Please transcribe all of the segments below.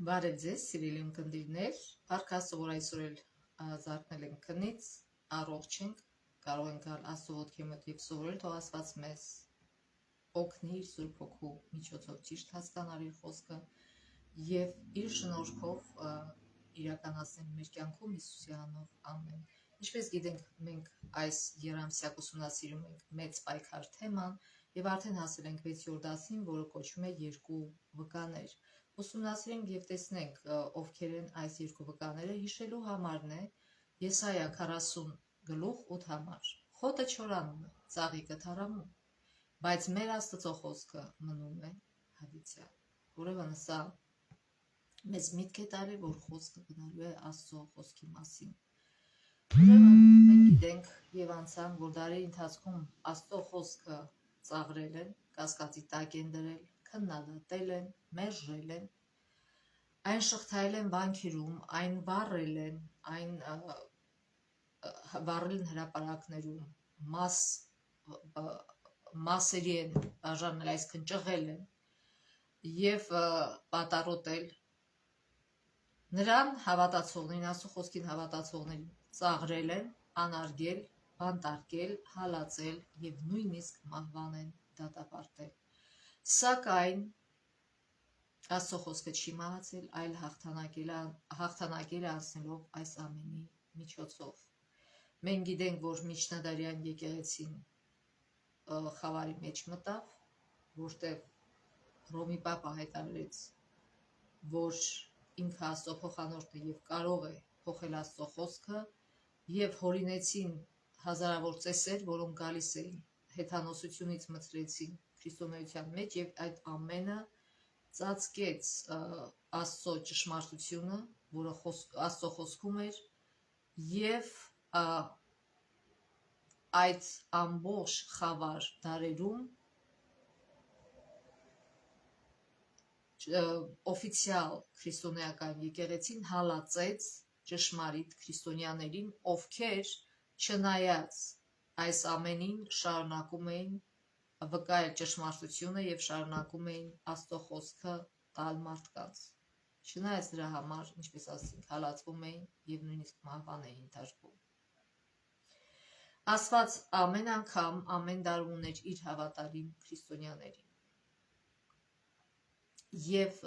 Բարև ձեզ, սիրելի ունկնդիրներ, Փառք Աստծո, որ այսօր էլ զարթնել ենք քնից, առողջ ենք, կարող ենք գալ Աստծո ոտքի մոտ եւ սովորել, թող Աստված մեզ օգնի իր Սուրբ Հոգու միջոցով ճիշտ հասկանալ իր խոսքը եւ իր շնորհքով իրականացնել մեր կյանքում Հիսուսի անունով, ամեն։ Ինչպես գիտենք, մենք այս երամսյակ ուսումնասիրում ենք մեծ պայքար թեման եւ արդեն հասել ենք 6-րդ դասին, որը կոչվում է երկու վկաներ։ Ուսումնասիրենք եւ տեսնենք ովքեր են այս երկու վկաները, հիշելու համարն է Եսայա 40 գլուխ 8 համար։ Խոտը չորանում է, ծաղիկը թարամում, բայց մեր Աստծո խոսքը մնում է հավիտյան։ Ուրեմն սա մեզ միտք է տալի, որ խոսքը գնալու է Աստծո խոսքի մասին։ Ուրեմն մենք գիտենք եւ անցանք, որ դարերի ընթացքում Աստծո խոսքը ծաղրել են, կասկածի տակ են դրել, քննադատել են, մերժել են, այն շղթայել են բանկերում, այն վառել են, այն վառել են հրապարակներում, մասերի են բաժանել, այսինքն ճղել են եւ պատառոտել նրան հավատացողներին, Աստծո խոսքին հավատացողներին, ծաղրել են, անարգել, բանտարկել, հալածել եւ նույնիսկ մահվան են դատապարտել։ Սակայն Աստծո խոսքը չի մահացել, այլ հաղթանակել է անցնելով այս ամենի միջոցով։ Մենք գիտենք, որ միջնադարյան եկեղեցին խավարի մեջ մտավ, որտեղ Հռոմի Պապը հայտարարեց, որ ինքը Աստծո փոխանորդն է եւ կարող է փոխել Աստծո խոսքը, եւ հորինեցին հազարավոր ծեսեր, որոնք գալիս էին հեթանոսությունից մտցրեցին քրիստոնեության մեջ եւ այդ ամենը ծածկեց Աստծո ճշմարտությունը, որը Աստծո խոսքում էր, եւ այդ ամբողջ խավար դարերում օֆիցիալ քրիստոնեական եկեղեցին հալածեց ճշմարիտ քրիստոնյաներին, ովքեր չնայած այս ամենին շարունակում էին վկայել ճշմարտությունը եւ շարունակում էին Աստծո խոսքը տալ մարդկանց։ Չնայած դրա համար, ինչպես ասենք, հալածվում էին եւ նույնիսկ մահվան էին դժգոհում։ Աստված ամեն անգամ, ամեն դարում ուներ իր հավատարիմ քրիստոնյաներին։ Եվ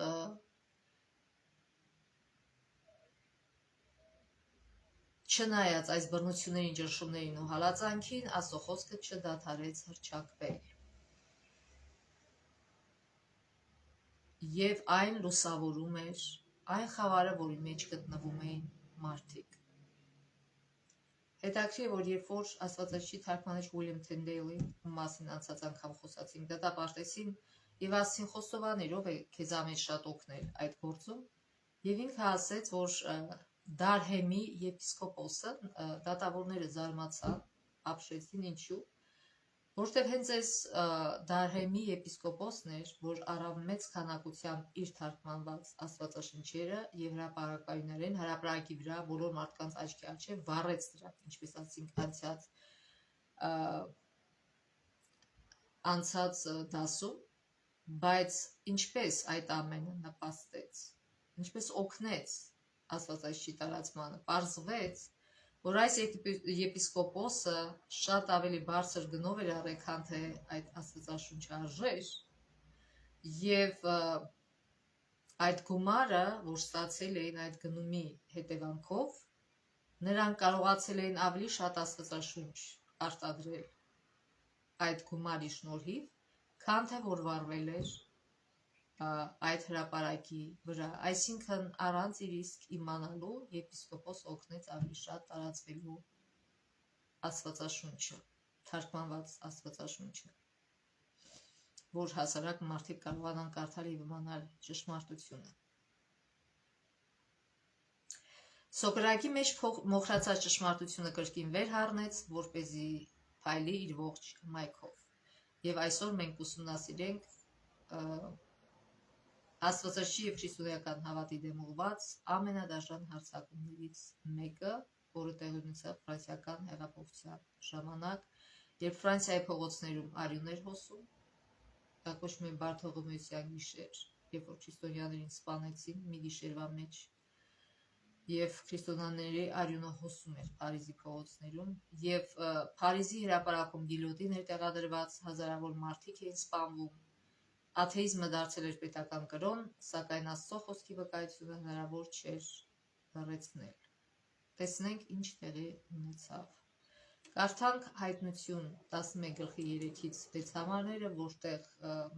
չնայած այս բռնություններին, ճնշումներին ու հալածանքին, Աստծո խոսքը չդադարեց հռչակվել։ Եվ այն լուսավորում էր այն խավարը, որի մեջ գտնվում էին մարդիկ։ Հետաքրքիր է, որ երբ որ Աստվածաշնչի թարգմանիչ Ուիլյամ Թինդեյլի, ում մասին անցած անգամ խոսացինք, դատապարտեցին եւ ասին խոստովանիր, ով է քեզ ամեն շատ օգնել այդ գործում, եւ ինքը ասեց, որ Դարհեմի եպիսկոպոսը, դատավորները զարմացան, ապշեցին, ինչու, որտեղ հենց այս Դարհեմի եպիսկոպոսն էր, որ առավ մեծ քանակությամբ իր թարգմանված Աստվածաշնչերը եւ հրապարակայինորեն հրապարակի վրա բոլոր մարդկանց աչքի առջեւ վառեց դրանք, ինչպես ասենք անցած դասում, բայց ինչպես այդ ամենը նպաստեց, ինչպես օգնեց Աստվածաշնչի տարածմանը, պարզվեց, որ այս եպիսկոպոսը շատ ավելի բարձր գնով էր առել, քան թե այդ Աստվածաշունչը արժեր, եւ այդ գումարը, որ ստացել էին այդ գնումի հետևանքով, նրանք կարողացել էին ավելի շատ Աստվածաշունչ արտադրել այդ գումարի շնորհիվ, քան թե որ վառվել էր այդ հրապարակի վրա, այսինքն առանց իր իսկ իմանալու եպիսկոպոս օգնեց ավելի շատ տարածվելու Աստվածաշունչը, թարգմանված Աստվածաշունչը, որ հասարակ մարդիկ կարողանան կարդալ եւ իմանալ ճշմարտությունը։ Սոկրակի մեջ մոխրացած ճշմարտությունը կրկին վեր հառնեց, որպեսզի փայլի իր ողջ մայքով։ Եվ այսօր մենք ուսումնասիրենք Աստվածաշնչի եւ քրիստոնեական հավատի դեմ ուղղված ամենադաժան հարձակումներից մեկը, որը տեղի ունեցավ ֆրանսիական հեղափոխության ժամանակ, երբ Ֆրանսիայի փողոցներում արյուն էր հոսում, դա կոչվում է Բարթողոմեոսյան գիշեր, երբ որ քրիստոնյաներին սպանեցին մի գիշերվա մեջ, եւ քրիստոնյաների արյունը հոսում էր Փարիզի փողոցներում, եւ Փարիզի հրապարակում գիլյոտին էր տեղադրված, հազարավոր մարդիկ էին սպանվում, աթեիզմը դարձել էր պետական կրոն, սակայն Աստծո խոսքի վկայությունը հնարավոր չէր լռեցնել։ Տեսնենք ինչ տեղի ունեցավ։ Կարդանք Հայտնություն 11:3-6 համարները, որտեղ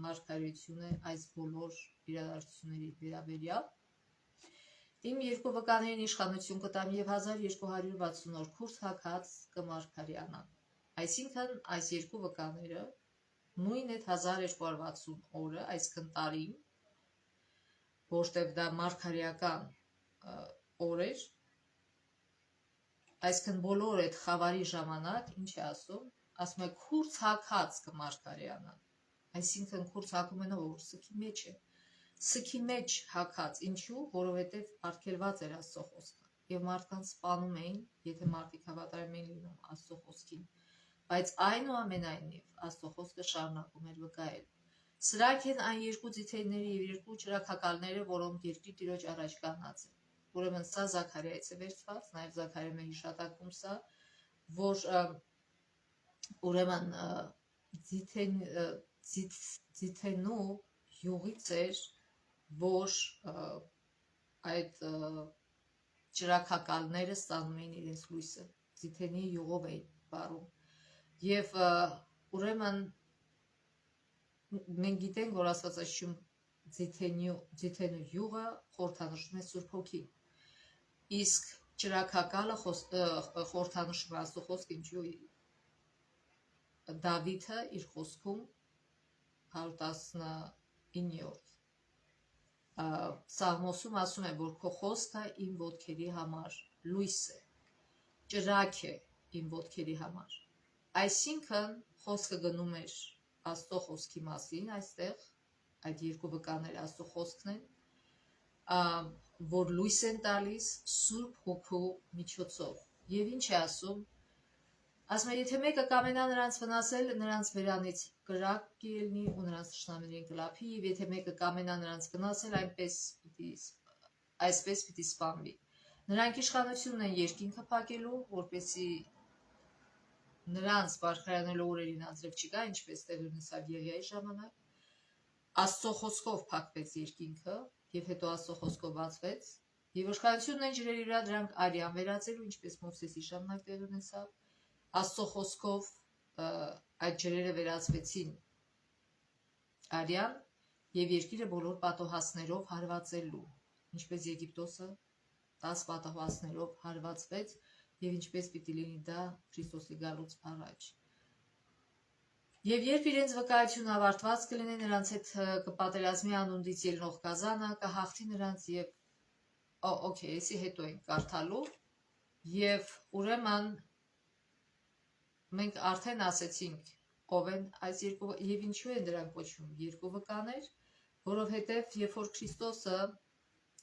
մարգարեություն է այս բոլոր իրադարձությունների վերաբերյալ։ Իմ երկու վկաներին իշխանություն կտամ եւ 1260 օր քուրս հագած կմարգարյանան։ Այսինքն այս երկու վկաները նույն այդ 1260 օրը, այսինքն տարին, որտեղ դա մարգարեական օր էր, այսինքն բոլոր այդ խավարի ժամանակ, ինչ է ասում է քուրս հագած կմարգարեանան, այսինքն քուրս հագում են որ սքի մեջ է, սքի մեջ հագած, ինչու, որովհետև արգելված էր Աստծո խոսքը, եւ մարդկանց սպանում էին, եթե մարդիկ հավատարիմ էին լինում Աստծո խոսքին, բայց այնուամենայնիվ Աստծո խոսքը շարունակում էր վկայել։ Սրանք են այն երկու ձիթենները եւ երկու ճրագակալները, որոնք երկրի Տիրոջ առաջ կանած են։ Ուրեմն սա Զաքարիայից է վերցված, նաեւ Զաքարիայի հիշատակում սա, որ ուրեմն ձիթենու յուղից էր, որ այդ ճրագակալները ստանում էին իրենց լույսը, ձիթենի յուղով էին վառում։ Եվ ուրեմն մենք գիտենք, որ Աստվածաշունչում ձիթենու յուղը խորհրդանշում է Սուրբ Հոգին, իսկ ճրագակալը խորհրդանշում է Աստծո խոսքը, ինչու Դավիթը իր խոսքում 119-րդ Սաղմոսում ասում է, որ քո խոսքը իմ ոտքերի համար լույս է, ճրագ է իմ ոտքերի համար։ Այսինքն խոսքը գնում էր Աստծո խոսքի մասին, այստեղ այդ երկու վկաները Աստծո խոսքն են, որ լույս են տալիս Սուրբ Հոգու միջոցով։ Եվ ինչ է ասում, եթե մեկը կամենա նրանց վնասել, նրանց վերանից կրակ կելնի ու նրանց թշնամիներին կլափի, եւ եթե մեկը կամենա նրանց վնասել, այսպես պիտի սպանվի։ Նրանք իշխանությունն են երկինքը փակելու, որպեսզի նրանց բարքայանելու օրերին անձրև չկա, ինչպես տեղի ունեցավ Եղիայի ժամանակ։ Աստծո խոսքով փակվեց երկինքը, եւ հետո Աստծո խոսքով բացվեց, եւ իշխանությունն են ջրերի վրա դրանք արյան վերածելու, ինչպես Մովսեսի ժամանակ տեղի ունեցավ։ Աստծո խոսքով այդ ջրերը վերածվեցին արյան եւ երկիրը բոլոր պատոհասներով հարվածելու, ինչպես Եգիպտոսը 10 պատոհասներով հարվածվեց եւ ինչպես պիտի լինի դա Քրիստոսի գալուց առաջ։ Եվ երբ իրենց վկայությունը ավարտված կլինի, նրանց հետ կպատերազմի անունդից ելնող գազանը կհաղթի նրանց եւ այսի հետո ենք կարդալու եւ ուրեմն մենք արդեն ասեցինք ով են այս երկու եւ ինչու են դրանք կոչվում երկու վկաներ, որովհետեւ երբ որ Քրիստոսը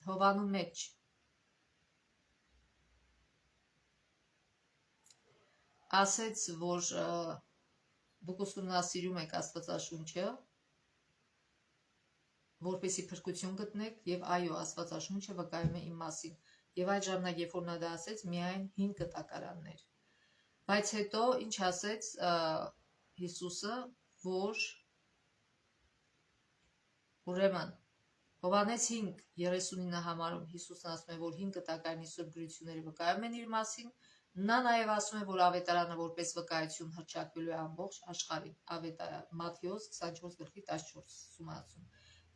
Հովանու մեջ ասեց, որ դուք ուսումնասիրում եք Աստվածաշունչը, որպեսզի փրկություն գտնեք, եւ այո, Աստվածաշունչը վկայում է իմ մասին։ Եվ այդ ժամանակ, երբ որ նա դա ասեց, միայն 5 կտակարաններ։ Բայց հետո ինչ ասեց Հիսուսը, որ ուրեմն Հովանես 5:39 համարում Հիսուսն ասում է, որ 5 կտակարանի Սուրբ գրությունները վկայում են իր մասին, նա նաև ասում է, որ ավետարանը որպես վկայություն հռչակվելու է ամբողջ աշխարհին։ Մատթեոս 24:14-ում ասում։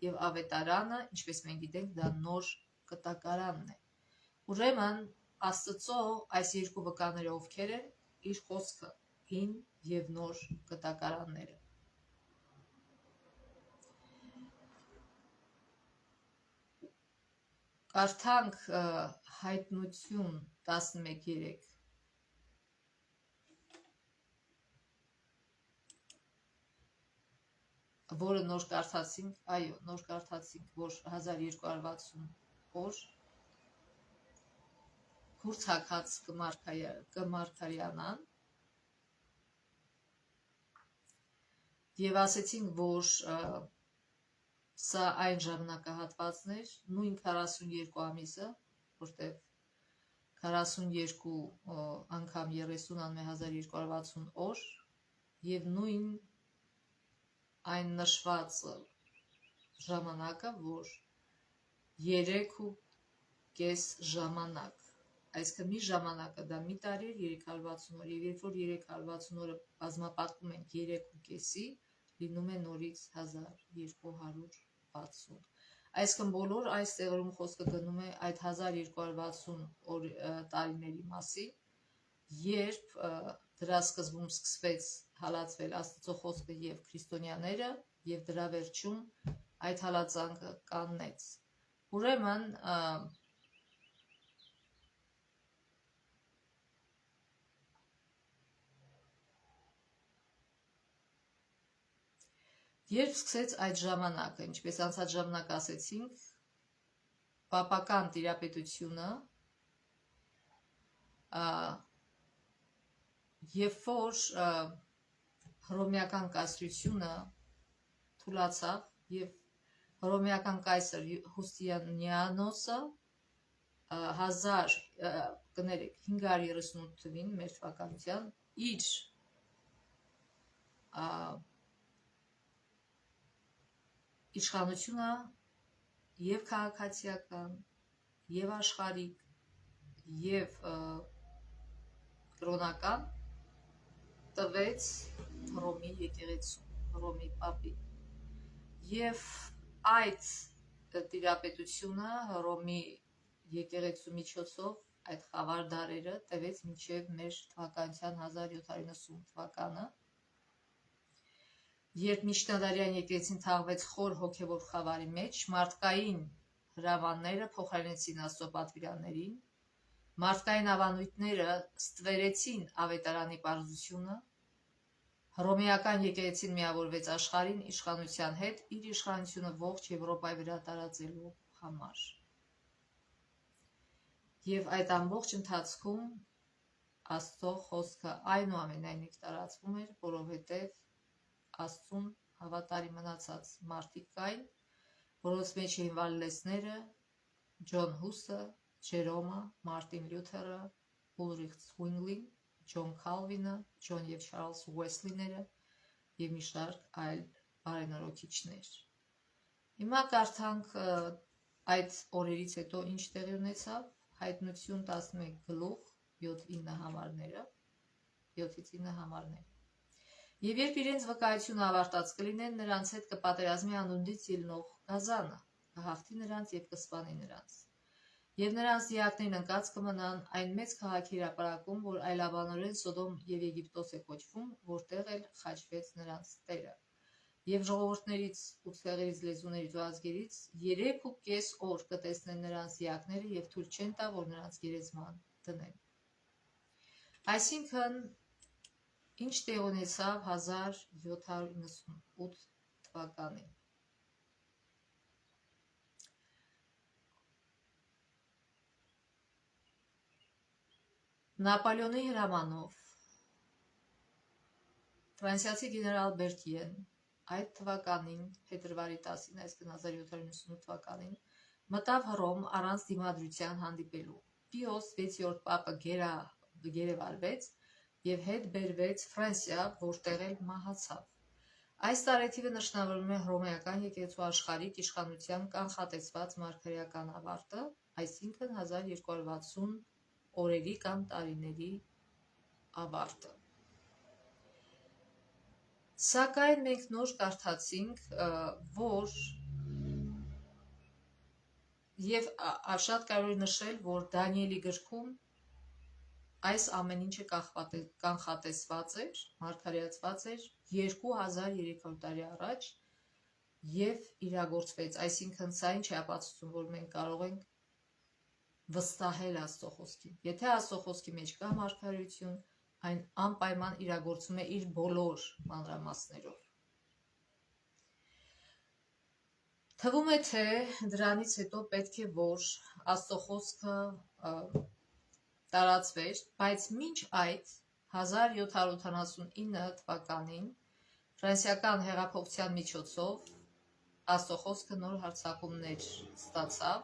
Եվ ավետարանը, ինչպես մենք գիտենք, դա նոր կտակարանն է։ Ուրեմն Աստծո այս երկու վկաները ովքեր են, իր խոսքը, հին եւ նոր կտակարանները։ Կարդանք Հայտնություն 11:3, որը նոր կարդացինք, այո, նոր կարդացինք, որ 1260 օր քուրս հագած կմարգարյանան եւ ասեցինք, որ Սա այն ժամանակահատվածն էր, նույն 42 ամիսը, որտեղ 42 անգամ 30 անում է 1260 օր, և նույն այն նշված ժամանակը, որ 3.5 ժամանակ, այսինքն մի ժամանակը դա մի տարի էր 360 օր, և երբ որ 360 օրը բազմապատկում ենք 3.5-ի, լինում է նորից 1260։ Այսինքն բոլոր այս տեղերում խոսքը գնում է այդ 1260 տարիների մասին, երբ դրա սկզբում սկսվեց հալածվել Աստծո խոսքը և քրիստոնյաները, և դրա վերջում այդ հալածանքը կանգնեց։ Ուրեմն երբ սկսեց այդ ժամանակը, ինչպես անցած ժամանակ ասեցինք, պապական տիրապետությունը, երբ որ հռոմեական կայսրությունը թուլացավ և հռոմեական կայսր Հուստինիանոսը 538 թվին մեր թվականության իր իշխանությունը և քաղաքացիական, և աշխարհիկ, և կրոնական տվեց Հռոմի եկեղեցուն, Հռոմի պապին, և այդ տիրապետությունը Հռոմի եկեղեցու միջոցով այդ խավար դարերը տևեց մինչև մեր թվականության 1790 թվականը, երբ միջնադարյան եկեղեցին թաղվեց խոր հոգևոր խավարի մեջ, մարդկային հրամանները փոխարինեցին Աստծո պատվիրաններին, մարդկային ավանդույթները ստվերեցին ավետարանի պարզությունը, հռոմեական եկեղեցին միավորվեց աշխարհին իշխանության հետ իր իշխանությունը ողջ Եվրոպայի վրա տարածելու համար։ Եվ այդ ամբողջ ընթացքում Աստծո խոսքը այնուամենայնիվ տարածվում էր, որովհետև Աստծուն հավատարիմ մնացած մարդիկ կային, որոնց մեջ էին Վալլեսները, Ջոն Հուսը, Ջերոմը, Մարտին Լյութերը, Ուլրիխ Ցվինգլին, Ջոն Քալվինը, Ջոն և Չարլզ Ուեսլիները և մի շարք այլ բարենորոքիչներ։ Հիմա կարդանք այդ օրերից հետո ինչ տեղի ունեցավ, Հայտնություն 11 գլուխ 7-9 համարները, 7-ից 9 համարները։ Եվ երբ իրենց վկայությունը ավարտած կլինեն, նրանց հետ կպատերազմի անունդից ելնող գազանը, կհաղթի նրանց և կսպանի նրանց։ Եվ նրանց դիակներն ընկած կմնան այն մեծ քաղաքի հրապարակում, որ այլաբանորեն Սոդոմ և Եգիպտոս է կոչվում, որտեղ էլ խաչվեց նրանց Տերը։ Եվ ժողովուրդներից ու ցեղերից, լեզուներից ու ազգերից 3.5 օր կտեսնեն նրանց դիակները և թույլ չեն տա, որ նրանց գերեզման դնեն։ Այսինքն, ինչ տեղ ունեցավ 1798 թվականին։ Նապոլեոնի հրամանով ֆրանսիացի գեներալ Բերտիեն այդ թվականին, փետրվարի 10-ին, այսինքն 1798 թվականին, մտավ Հռոմ առանց դիմադրության հանդիպելու։ Պիոս 6-րդ պապը գերեվարվեց և հետ բերվեց Ֆրանսիա, որտեղ էլ մահացավ։ Այս տարեթիվը նշանավորում է հռոմեական եկեղեցու աշխարհիկ իշխանության կանխատեսված մարգարեական ավարտը, այսինքն 1260 օրերի կամ տարիների ավարտը։ Սակայն մենք նոր կարդացինք, որ և շատ կարևոր է նշել, որ Դանիելի գրքում այս ամեն ինչը կանխատեսված էր, մարգարեացված էր 2300 տարի առաջ և իրագործվեց, այսինքն սա ինչ է ապացուցում, որ մենք կարող ենք վստահել Աստծո խոսքին։ Եթե Աստծո խոսքի մեջ կա մարգարեություն, այն անպայման իրագործվում է իր բոլոր մանրամասներով։ Թվում է, թե դրանից հետո պետք է, որ Աստծո խոսքը տարածվեր, բայց մինչ այդ 1789 թվականին ֆրանսիական հեղափոխության միջոցով Աստծո խոսքը նոր հարձակումներ ստացավ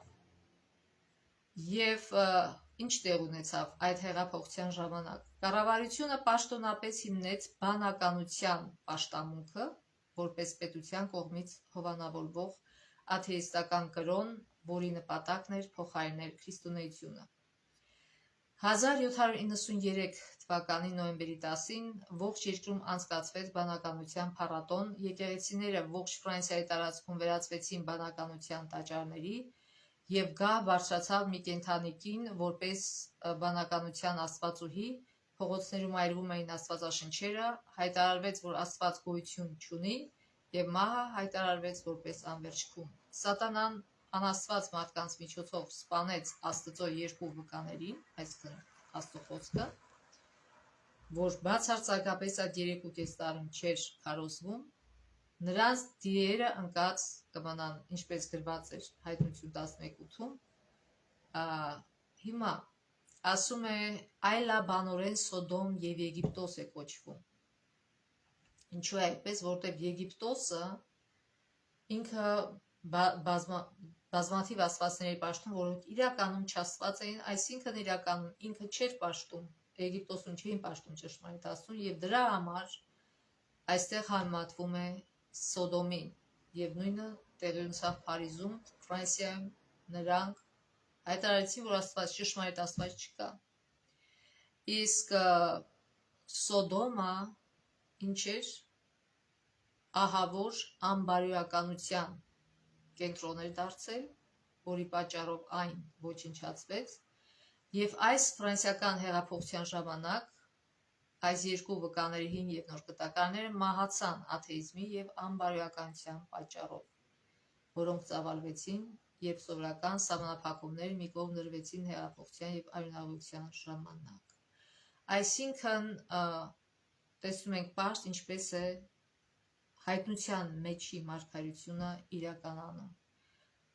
եւ ինչ տեղ ունեցավ այդ հեղափոխության ժամանակ։ Կառավարությունը պաշտոնապես հիմնեց բանականության պաշտամունքը որպես պետության կողմից հովանավորվող աթեիստական կրոն, որի նպատակն էր փոխարինել քրիստոնեությունը։ 1793 թվականի նոյեմբերի 10-ին ողջ երկրում անցկացվեց բանականության փառատոն, եկեղեցիները ողջ Ֆրանսիայի տարածքում վերածվեցին բանականության տաճարների եւ գահ բարձրացավ մի կենդանի կին, որպես բանականության աստվածուհի, փողոցներում այրվում էին աստվածաշնչերը, հայտարարվեց, որ Աստված գոյություն չունի եւ մահը հայտարարվեց որպես անվերջ քուն։ Սատանան անաստված մարդկանց միջոցով սպանեց Աստծո երկու վկաներին, այսինքն Աստծո խոսքը, որ բացարձակապես այդ 3.5 տարին չէր քարոզվում, նրանց դիերը ընկած կմնան, ինչպես գրված էր Հայտնություն 11:8-ում, հիմա ասում է այլաբանորեն Սոդոմ եւ Եգիպտոս է կոչվում։ Ինչու է այդպես, որտեղ Եգիպտոսը ինքը բազմաթիվ աստվածների պաշտում, որոնք իրականում չաստված էին, այսինքն իրականում ինքը չէր պաշտում, Եգիպտոսում չէին պաշտում ճշմարիտ Աստծուն, եւ դրա համար այստեղ համեմատվում է Սոդոմին, եւ նույնը տեղի ունեցավ Փարիզում, Ֆրանսիայում, նրանք հայտարարեցին, որ Աստված ճշմարիտ Աստված չկա։ Իսկ Սոդոմը ինչ էր, ահավոր անբարոյականության կենտրոն էր դարձել, որի պատճառով այն ոչնչացվեց, եւ այս ֆրանսիական հեղափոխության ժամանակ այս երկու վկաների հին եւ նոր կտակարները մահացան աթեիզմի եւ անբարոյականության պատճառով, որոնք ծավալվեցին, երբ սովորական սահմանափակումները մի կողմ դրվեցին հեղափոխության եւ արյունահեղության ժամանակ։ Այսինքն տեսնում ենք պարզ ինչպես է հայտնության մեջի մարգարեությունը իրականանում,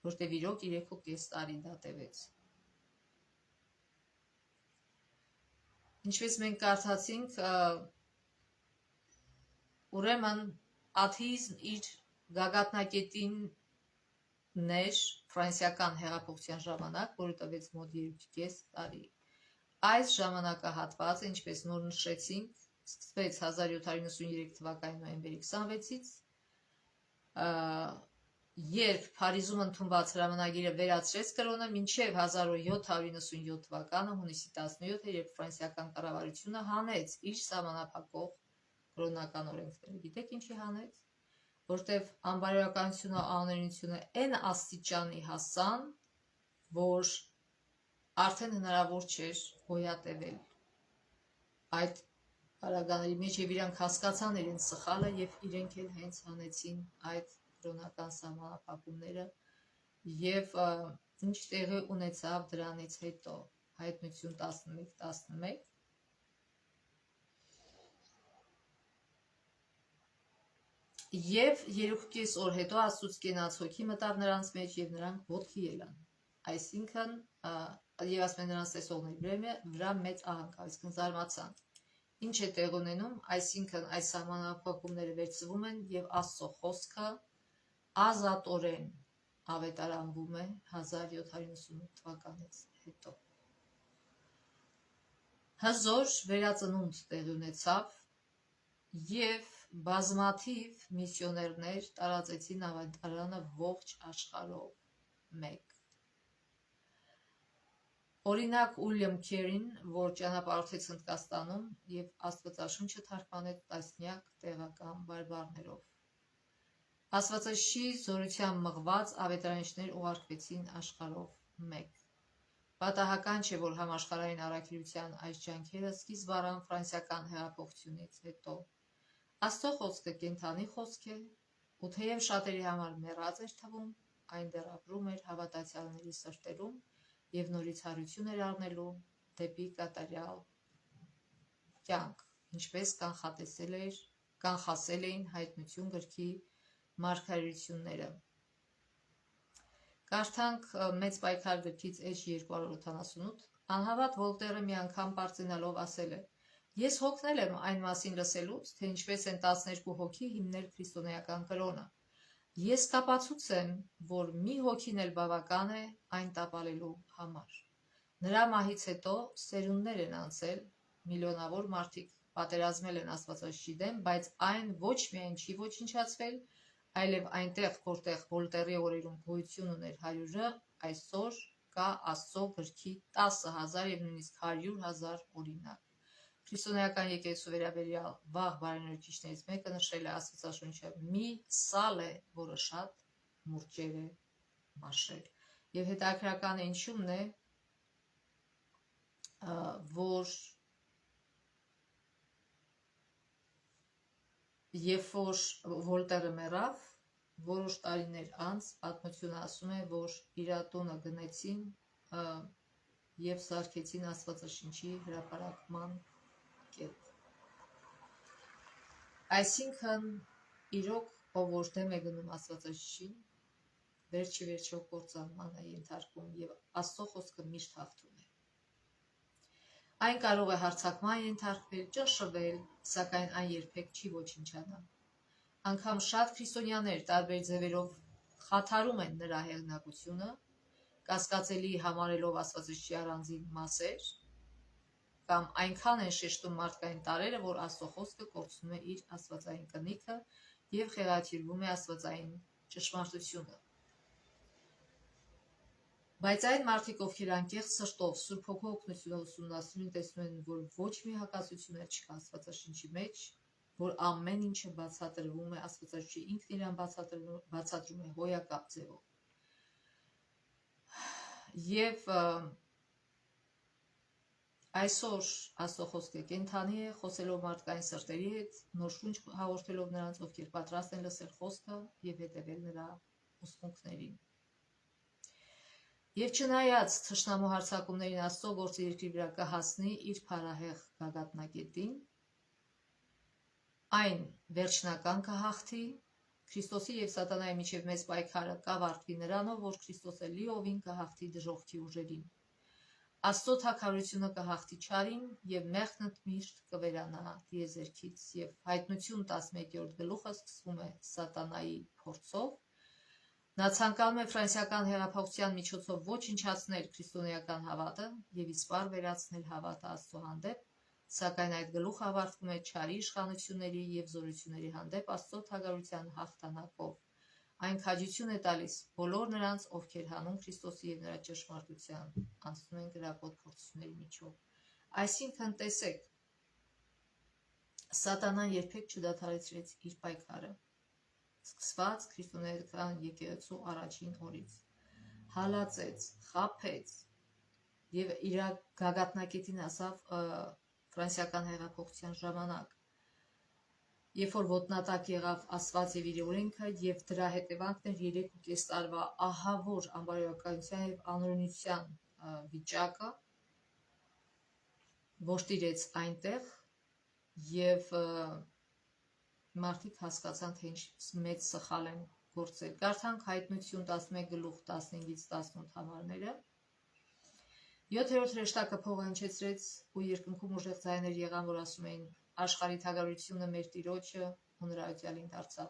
որտեղ իրոք 3.5 տարի դա տևեց։ Ինչպես մենք կարդացինք, ուրեմն աթեիզմ իր գագաթնակետին ներ ֆրանսիական հեղափոխության ժամանակ, որը տևեց մոտ 3.5 տարի։ Այս ժամանակահատվածը, ինչպես նոր նշեցինք, սկսվեց 1793 թվականի նոյեմբերի 26-ից, երբ Փարիզում ընդունված հրամանագիրը վերացրեց կրոնը, մինչև 1797 թվականը հունիսի 17-ը, երբ ֆրանսիական կառավարությունը հանեց իր սահմանափակող կրոնական օրենքները։ Գիտեք ինչի հանեց, որտեվ անբարոյականությունը, անօրենությունը այն աստիճանի հասան, որ արդեն հնարավոր չէր գոյատևել այդ հարագաների մեջ, եւ իրանք հասկացան իրենց սխալը եւ իրենք էլ հենց հանեցին այդ կրոնական սահմանափակումները եւ ինչ տեղի ունեցավ դրանից հետո Հայտնություն 11:11 եւ 3.5 օր հետո Աստծուց կենաց հոգի մտավ նրանց մեջ եւ նրանք ոտքի ելան, այսինքն եւ ասում են նրանց տեսողների վրա մեծ ահանք, այսինքն զարմացան։ Ինչ է տեղ ունենում, այսինքն այս սահմանափակումները վերցվում են եւ Աստծո խոսքը ազատորեն ավետարանվում է 1798 թվականից հետո։ Հզոր վերածնունդ տեղի ունեցավ եւ բազմաթիվ միսիոներներ տարածեցին ավետարանը ողջ աշխարհով մեկ։ Օրինակ Ուիլյամ Քերին, որ ճանապարհորդեց Հնդկաստանում եւ Աստվածաշունչը թարգմանեց տասնյակ տեղական բարբառներով։ Աստվածաշի զորությամբ մղված ավետարանիչներ ուղարկվեցին աշխարհով մեկ։ Պատահական չէ, որ համաշխարհային առաքելության այս ջանքերը սկիզբ առան ֆրանսիական հեղափոխությունից հետո։ Աստծո խոսքը կենդանի խոսք է, ու թեև շատերի համար մեռած էր թվում, այն դեռ ապրում էր հավատացյալների սրտերում եւ նորից հարություն էր առնելու դեպի կատարյալ կյանք, ինչպես կանխասել էին Հայտնություն գրքի մարգարեությունները։ Կարդանք Մեծ պայքար գրքից էջ 288, անհավատ Վոլտերը մի անգամ պարծենալով ասել է. «Ես հոգնել եմ այն մասին լսելուց, թե ինչպես են 12 հոգի հիմնել քրիստոնեական կրոնը։ Ես կապացուց եմ, որ մի հոգին էլ բավական է այն տապալելու համար։ Նրա մահից հետո սերունդներ են անցել, միլիոնավոր մարդիկ պատերազմել են Աստվածաշնչի դեմ, բայց այն ոչ միայն չի ոչնչացվել, այլև այնտեղ, որտեղ Վոլտերի օրերում գոյություն ուներ 100-ը, այսօր կա Աստծո գրքի 10,000 եւ նույնիսկ 100,000 օրինակ։ Քրիստոնեական եկեղեցու վերաբերյալ վաղ բարենորճիչներից մեկը նշել է Աստվածաշունչը մի սալ է, որը շատ մուրճեր է մաշել։ Եվ հետաքրքրականը ինչումն է, որ երբ որ Վոլտերը մեռավ, որոշ տարիներ անց պատմությունը ասում է, որ իր տունը գնեցին եւ սարքեցին Աստվածաշնչի հրապարակման կետ։ Այսինքն, իրոք, ով որ դեմ է գնում Աստվածաշնչին, վերջի վերջո կործանման է ենթարկվում եւ Աստծո խոսքը միշտ հաղթում է։ Այն կարող է հարձակման ենթարկվել, ճնշվել, սակայն այն երբեք չի ոչնչանա։ Անգամ շատ քրիստոնյաներ տարբեր ձևերով խաթարում են նրա հեղինակությունը, կասկածելի համարելով Աստվածաշնչի առանձին մասեր, կամ այնքան են շեշտում մարդկային տարրերը, որ Աստծո խոսքը կորցնում է իր աստվածային կնիքը եւ խեղաթյուրվում է աստվածային ճշմարտությունը։ Բայց այն մարդիկ, ովքեր անկեղծ սրտով Սուրբ Հոգու օգնությունով ուսումնասիրում են, տեսնում են, որ ոչ մի հակասություն չկա Աստվածաշնչի մեջ, որ ամեն ինչը բացատրվում է, Աստվածաշունչը ինքն իրան բացատրում է հոյակապ ձևով։ Եվ այսօր Աստծո խոսքը կենդանի է, խոսելով մարդկային սրտերի հետ, նոր շունչ հաղորդելով նրանց, ովքեր պատրաստ են լսել խոսքը եւ հետևել նրա ուսմունքներին։ Եվ չնայած թշնամու հարձակումներին Աստծո գործը երկրի վրա կհասնի իր փառահեղ գագաթնակետին, այն վերջնական կհաղթի, Քրիստոսի եւ սատանայի միջև մեծ պայքարը կավարտվի նրանով, որ Քրիստոսը լիովին կհաղթի դժոխքի ուժերին։ Աստծո թագավորությունը կհաղթի չարին եւ մեղքն ընդմիշտ կվերանա տիեզերքից եւ Հայտնություն 11-րդ գլուխը սկսվում է սատանայի փորձով։ Նա ցանկանում է ֆրանսիական հեղափոխության միջոցով ոչնչացնել քրիստոնեական հավատը եւ իսպառ վերացնել հավատը Աստծո հանդեպ, սակայն այդ գլուխը ավարտվում է չարի իշխանությունների եւ զորությունների հանդեպ Աստծո թագավորության հաղթանակով։ Այն քաջություն է տալիս բոլոր նրանց, ովքեր հանուն Քրիստոսի եւ նրա ճշմարտության անցնում են գրապոտ փորձությունների միջով։ Այսինքն, տեսեք, սատանան երբեք չդադարեցրեց իր պայքարը, սկսված քրիստոնեական եկեղեցու առաջին օրից, հալածեց, խաբեց եւ իր գագաթնակետին ասավ ֆրանսիական հեղափոխության ժամանակ, երբ որ ոտնատակ եղավ Աստված եւ իր օրենքը եւ դրա հետևանքն էր 3.5 տարվա ահավոր անբարոյականության եւ անօրենության վիճակը, որդիրեց այնտեղ եւ մարդիկ հասկացան, թե ինչ մեծ սխալ են գործել։ Կարդանք Հայտնություն 11 գլուխ 15-ից 18 համարները։ 7-րդ հրեշտակը փողը հնչեցրեց ու երկնքում ուժեղ ձայներ եղան, որ ասում էին. աշխարհի թագավորությունը մեր Տիրոջը ու նրա յոթյալին դարձավ,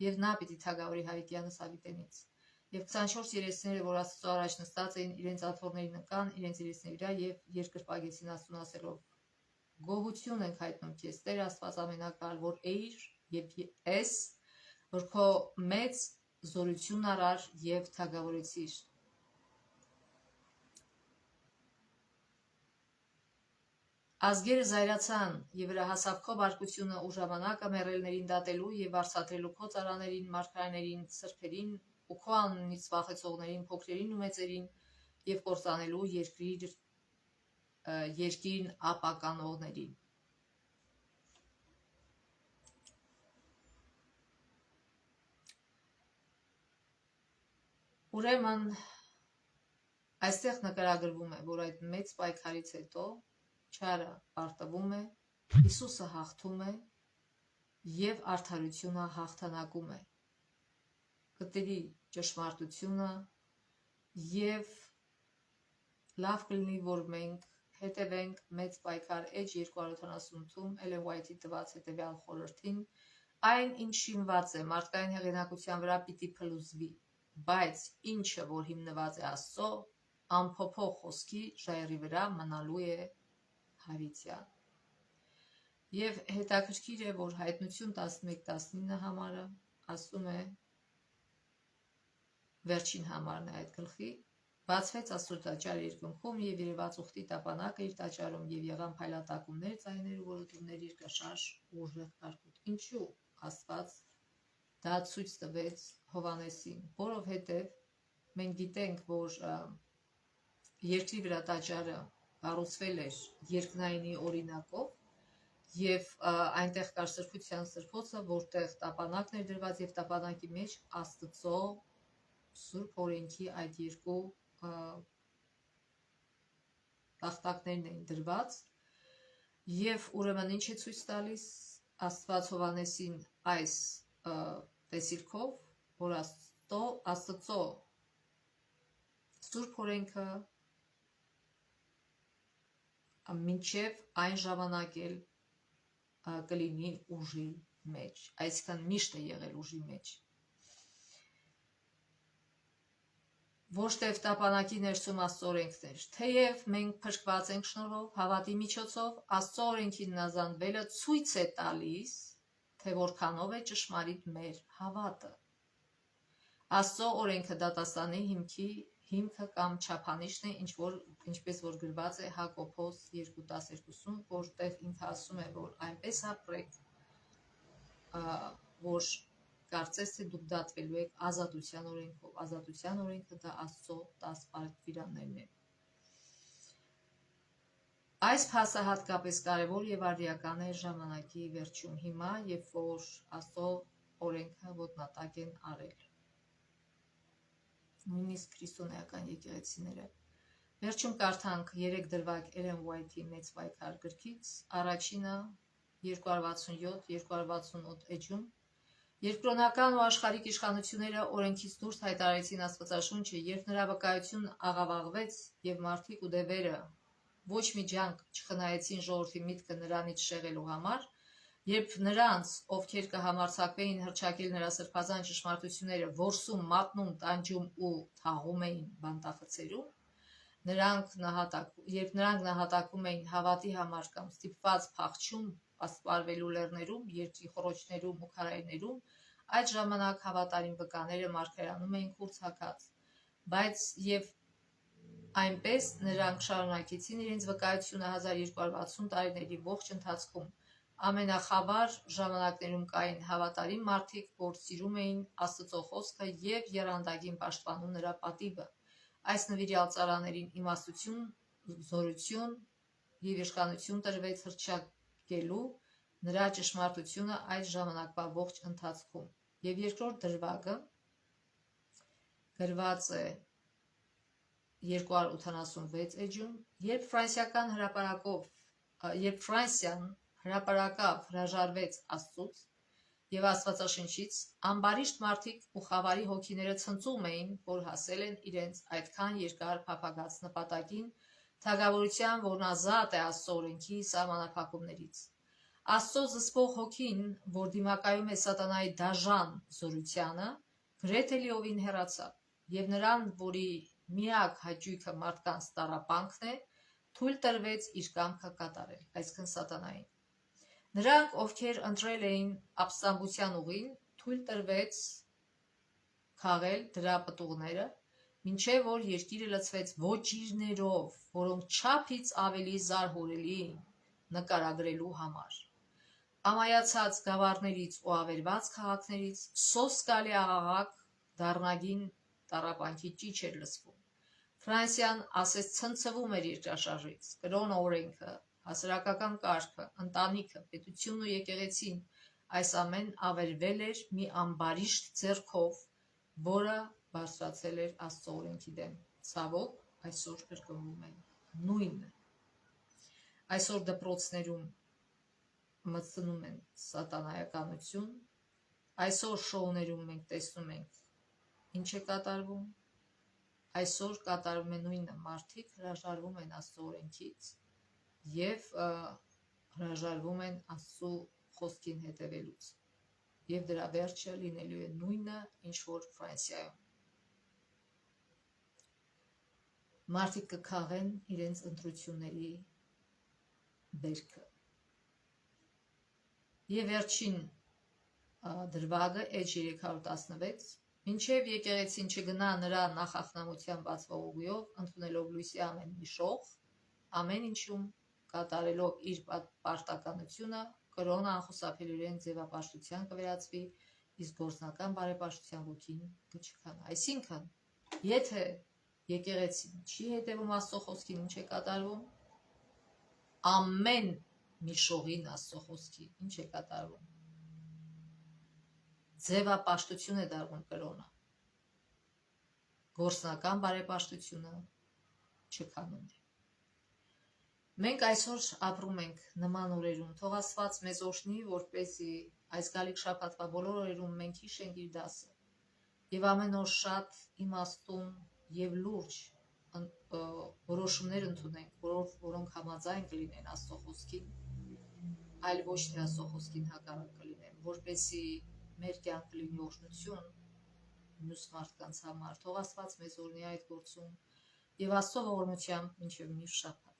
եւ նա պիտի թագավորի հավիտյանս հավիտենից։ Եվ 24 երեսները, որ Աստծո առաջ նստած էին, իրենց աթոռներին ընկան, իրենց երեսների վրա եւ երկրպագեցին Աստծուն ասելով. Գոհություն ենք հայտնում քեզ, Տեր Աստված ամենակալ, որ էիր եւ ես, որ քո մեծ զորությունն արար եւ թագավորեցիր։ Ազգերը զայրացան եւ վրա հասավ քո բարկությունը ու ժամանակը մեռելներին դատելու եւ վարձատրելու քո ծառաներին, մարգարեներին, սրբերին ու քո անունից վախեցողներին, փոքրերին ու մեծերին եւ կործանելու երկիրն ապականողներին։ Ուրեմն այստեղ նկարագրվում է, որ այդ մեծ պայքարից հետո չարը պարտվում է, Հիսուսը հաղթում է եւ արդարությունը հաղթանակում է։ Գտելի ճշմարտությունը եւ լավ կլինի, որ մենք հետևենք մեծ պայքար Էջ 278-ում Էլեն Ուայթի տված հետևյալ խորհրդին, Այն, ինչ հիմնված է մարդկային հեղինակության վրա, պիտի փլուզվի, բայց ինչը, որ հիմնված է Աստծո անփոփոխ խոսքի ժայռի վրա, մնալու է հավիտյան։ Եվ հետաքրքիր է, որ Հայտնություն 11:19 համարը ասում է, վերջին համարն է այդ գլխի, բացվեց Աստծո տաճարը երկնքում և երևաց ուխտի տապանակը իր տաճարում և եղան փայլատակումներ, ձայներ ու որոտումներ, երկրաշարժ ու ուժեղ կարկուտ։ Ինչու Աստված դա ցույց տվեց Հովհաննեսին, որովհետև մենք գիտենք, որ երկրի վրա տաճարը կառուցվել էր երկնայինի օրինակով և այնտեղ կար սրբության սրբոցը, որտեղ տապանակն էր դրված և տապանակի մեջ Աստծո Սուրբ օրենքի այդ երկու տախտակներն էին դրված և ուրեմն ինչ է ցույց տալիս Աստված Հովհաննեսին այս տեսիլքով, որ Աստծո Սուրբ օրենքը մինչև այն ժամանակ էլ կլինի ուժի մեջ, այսինքն միշտ է եղել ուժի մեջ։ Ոչ թե տապանակի ներսում Աստծո օրենքն էր, թեև մենք փրկված ենք շնորհով, հավատի միջոցով, Աստծո օրենքին հնազանդվելը ցույց է տալիս, թե որքանով է ճշմարիտ մեր հավատը։ Աստծո օրենքը դատաստանի հիմքը կամ չափանիշն է, ինչպես որ գրված է Հակոբոս 2:12-ում, որտեղ ինքը ասում է, որ այնպես ապրեք, որ կարծես թե դուք դատվելու եք ազատության օրենքով։ Ազատության օրենքը դա Աստծո 10 պատվիրաններն են։ Այս փաստը հատկապես կարևոր եւ արդիական է ժամանակի վերջում հիմա, երբ որ Աստծո օրենքը ոտնատակ են արել նույնիսկ քրիստոնեական եկեղեցիները։ Վերջում կարդանք 3 դրվագ Էլեն Ուայթի մեծ պայքար գրքից, առաջինը 267-268 էջում, երբ կրոնական ու աշխարհիկ իշխանությունները օրենքից դուրս հայտարարեցին Աստվածաշունչը, երբ նրա վկայությունն աղավաղվեց և մարդիկ ու դևերը ոչ մի ջանք չխնայեցին ժողովրդի միտքը նրանից շեղելու համար, երբ նրանց, ովքեր կհամարձակվեին հռչակել նրա սրբազան ճշմարտությունները, որսում, մատնում, տանջում ու թաղում էին բանտախցերում, երբ նրանք նահատակվում էին հավատի համար կամ ստիպված փախչում ասպարվելու լեռներում, երկրի խոռոչներում ու քարայրներում, այդ ժամանակ հավատարիմ վկաները մարգարեանում էին կուրծքած, բայց և այնպես նրանք շարունակեցին իրենց վկայությունը 1260 տարիների ողջ ընթացքում։ Ամենախավար ժամանակներում կային հավատարիմ մարդիկ, որ սիրում էին Աստծո խոսքը և եռանդագին պաշտպանում նրա պատիվը։ Այս նվիրյալ ծառաներին իմաստություն, զորություն և իշխանություն տրվեց հռչակելու նրա ճշմարտությունը այդ ժամանակվա ողջ ընթացքում։ Եվ երկրորդ դրվագը գրված է 286 էջում, երբ Ֆրանսիան հրապարակավ հրաժարվեց Աստծուց և Աստվածաշնչից, ամբարիշտ մարդիկ ու խավարի հոգիները ցնծում էին, որ հասել են իրենց այդքան երկար փափագած նպատակին, թագավորության, որն ազատ է Աստծո օրենքի սահմանափակումներից։ Աստծո զսպող հոգին, որ դիմակայում է սատանայի դաժան զորությանը, գրեթե լիովին հեռացավ, և նրան, որի միակ հաճույքը մարդկանց տառապանքն է, թույլ տրվեց իր կամքը կատարել, այսինքն սատանային։ Նրանք, ովքեր ընտրել էին ապստամբության ուղին, թույլ տրվեց քաղել դրա պտուղները, մինչև որ երկիրը լցվեց ոճիրներով, որոնք չափից ավելի զարհուրելի էին նկարագրելու համար։ Ամայացած գավառներից ու ավերված քաղաքներից սոսկալի աղաղակ, դառնագին տառապանքի ճիչ էր լսվում։ Ֆրանսիան ասես ցնցվում էր երկրաշարժից, կրոնը, օրենքը, հասարակական կարգը, ընտանիքը, պետությունն ու եկեղեցին, այս ամենն ավերվել էր մի ամբարիշտ ձեռքով, որը բարձրացել էր Աստծո օրենքի դեմ։ Ցավոք, այսօր կրկնվում է նույնը։ Այսօր դպրոցներում մտցնում են սատանայականություն, այսօր շոուներում մենք տեսնում ենք ինչ է կատարվում, այսօր կատարվում է նույնը, մարդիկ հրաժարվում են Աստծո օրենքից և հրաժարվում են Աստծո խոսքին հետևելուց։ եւ դրա վերջը լինելու է նույնը, ինչ որ Ֆրանսիայում։ Մարդիկ կքաղեն իրենց ընտրությունների բերքը։ Եվ վերջին դրվագը H316, մինչև եկեղեցին չգնա նրա նախախնամության բացվող ուղիով, ընդունելով լույսի ամեն մի շող, ամեն ինչում կատարելով իր պարտականությունը, կրոնը անխուսափելիորեն ձևապաշտության կվերածվի, իսկ գործնական բարեպաշտության ոգին կչքանա։ Այսինքն, եթե եկեղեցին չի հետևում Աստծո խոսքին, ինչ է կատարվում, ամեն մի շողին Աստծո խոսքի ինչ է կատարվում, ձևապաշտություն է դառնում կրոնը, գործնական բարեպաշտությունը չքանում է։ Մենք այսօր ապրում ենք նման օրերում, թող Աստված մեզ օրհնի, որպեսզի այս գալիք շաբաթվա բոլոր օրերում մենք հիշենք իր դասը եւ ամեն օր շատ իմաստուն եւ լուրջ որոշումներ ընդունենք, որոնք համաձայն կլինեն Աստծո խոսքին, այլ ոչ թե Աստծո խոսքին հակառակ կլինեն, որպեսզի մեր կյանքը լինի օրհնություն մյուս մարդկանց համար։ Թող Աստված մեզ օրհնի այդ գործում եւ Աստծո ողորմությամբ մինչեւ մյուս շաբաթ։